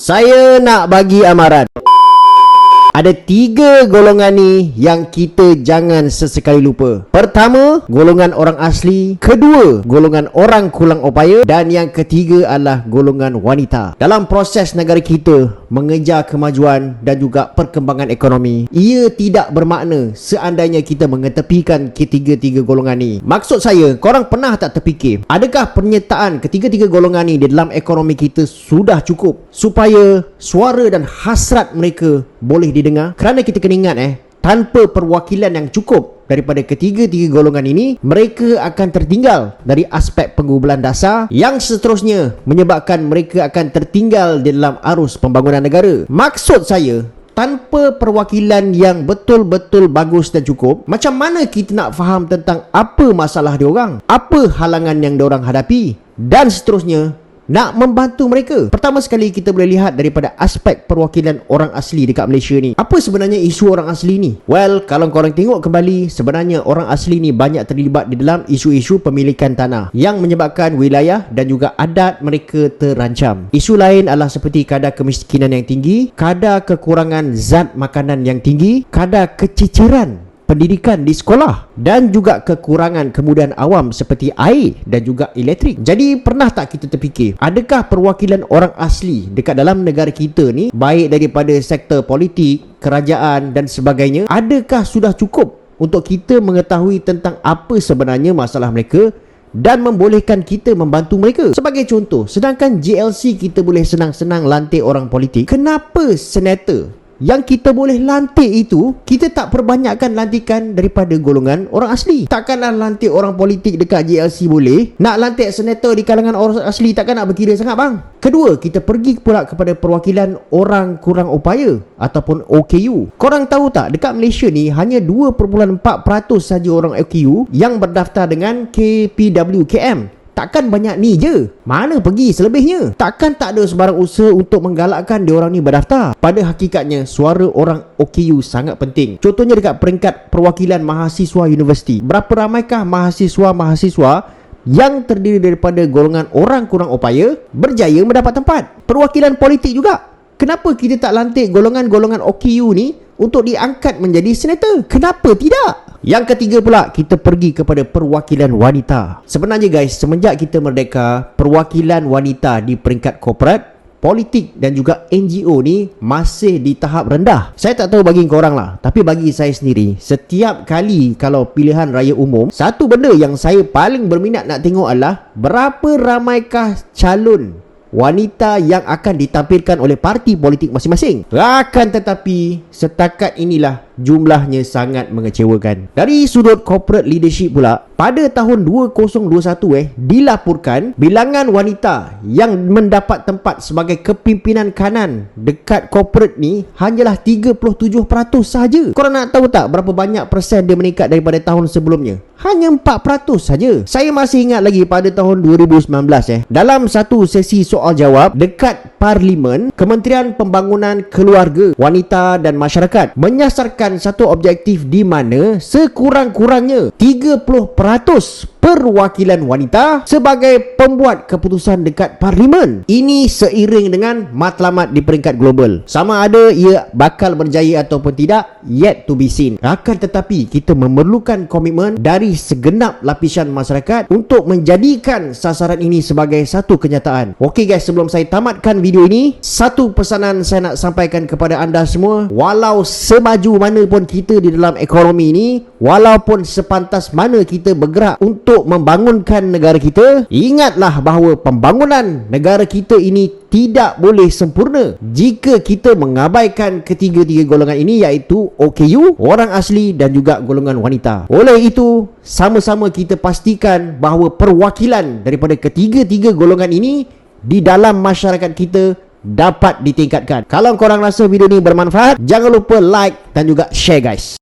Saya nak bagi amaran. Ada 3 golongan ni yang kita jangan sesekali lupa. Pertama, golongan orang asli. Kedua, golongan orang kurang upaya. Dan yang ketiga adalah golongan wanita. Dalam proses negara kita mengejar kemajuan dan juga perkembangan ekonomi, ia tidak bermakna seandainya kita mengetepikan ketiga-tiga golongan ni. Maksud saya, korang pernah tak terfikir, adakah penyertaan ketiga-tiga golongan ni di dalam ekonomi kita sudah cukup supaya suara dan hasrat mereka boleh didengar? Kerana kita kena ingat tanpa perwakilan yang cukup daripada ketiga-tiga golongan ini, mereka akan tertinggal dari aspek pengumpulan dasar yang seterusnya menyebabkan mereka akan tertinggal di dalam arus pembangunan negara. Maksud saya, tanpa perwakilan yang betul-betul bagus dan cukup, macam mana kita nak faham tentang apa masalah diorang, apa halangan yang diorang hadapi dan seterusnya nak membantu mereka. Pertama sekali kita boleh lihat daripada aspek perwakilan orang asli dekat Malaysia ni. Apa sebenarnya isu orang asli ni? Well, kalau korang tengok kembali, sebenarnya orang asli ni banyak terlibat di dalam isu-isu pemilikan tanah yang menyebabkan wilayah dan juga adat mereka terancam. Isu lain adalah seperti kadar kemiskinan yang tinggi, kadar kekurangan zat makanan yang tinggi, kadar kececeran pendidikan di sekolah dan juga kekurangan kemudahan awam seperti air dan juga elektrik. Jadi pernah tak kita terfikir, adakah perwakilan orang asli dekat dalam negara kita ni, baik daripada sektor politik, kerajaan dan sebagainya, adakah sudah cukup untuk kita mengetahui tentang apa sebenarnya masalah mereka dan membolehkan kita membantu mereka? Sebagai contoh, sedangkan JLC kita boleh senang-senang lantik orang politik, kenapa senator yang kita boleh lantik itu, kita tak perbanyakkan lantikan daripada golongan orang asli? Takkanlah lantik orang politik dekat JLC boleh, nak lantik senator di kalangan orang asli takkan nak berkira sangat bang? Kedua, kita pergi pula kepada perwakilan orang kurang upaya ataupun OKU. Korang tahu tak, dekat Malaysia ni hanya 2.4% saja orang OKU yang berdaftar dengan KPW KM. Takkan banyak ni je? Mana pergi selebihnya? Takkan tak ada sebarang usaha untuk menggalakkan diorang ni berdaftar? Pada hakikatnya, suara orang OKU sangat penting. Contohnya dekat peringkat perwakilan mahasiswa universiti. Berapa ramaikah mahasiswa-mahasiswa yang terdiri daripada golongan orang kurang upaya berjaya mendapat tempat? Perwakilan politik juga. Kenapa kita tak lantik golongan-golongan OKU ni untuk diangkat menjadi senator? Kenapa tidak? Yang ketiga pula, kita pergi kepada perwakilan wanita. Sebenarnya guys, semenjak kita merdeka, perwakilan wanita di peringkat korporat, politik dan juga NGO ni masih di tahap rendah. Saya tak tahu bagi korang lah, tapi bagi saya sendiri, setiap kali kalau pilihan raya umum, satu benda yang saya paling berminat nak tengok adalah berapa ramaikah calon wanita yang akan ditampilkan oleh parti politik masing-masing. Akan tetapi, setakat inilah jumlahnya sangat mengecewakan. Dari sudut corporate leadership pula, pada tahun 2021 dilaporkan bilangan wanita yang mendapat tempat sebagai kepimpinan kanan dekat corporate ni hanyalah 37% saja. Korang nak tahu tak berapa banyak persen dia meningkat daripada tahun sebelumnya? Hanya 4% saja. Saya masih ingat lagi pada tahun 2019 dalam satu sesi soal jawab dekat Parlimen, Kementerian Pembangunan Keluarga, Wanita dan Masyarakat menyasarkan satu objektif di mana sekurang-kurangnya 30% perwakilan wanita sebagai pembuat keputusan dekat Parlimen. Ini seiring dengan matlamat di peringkat global. Sama ada ia bakal berjaya ataupun tidak, yet to be seen. Akan tetapi, kita memerlukan komitmen dari segenap lapisan masyarakat untuk menjadikan sasaran ini sebagai satu kenyataan. Okey guys, sebelum saya tamatkan video ini, satu pesanan saya nak sampaikan kepada anda semua. Walau semaju mana pun kita di dalam ekonomi ini, walaupun sepantas mana kita bergerak untuk membangunkan negara kita, ingatlah bahawa pembangunan negara kita ini tidak boleh sempurna jika kita mengabaikan ketiga-tiga golongan ini, iaitu OKU, orang asli dan juga golongan wanita. Oleh itu, sama-sama kita pastikan bahawa perwakilan daripada ketiga-tiga golongan ini di dalam masyarakat kita dapat ditingkatkan. Kalau korang rasa video ini bermanfaat, jangan lupa like dan juga share guys.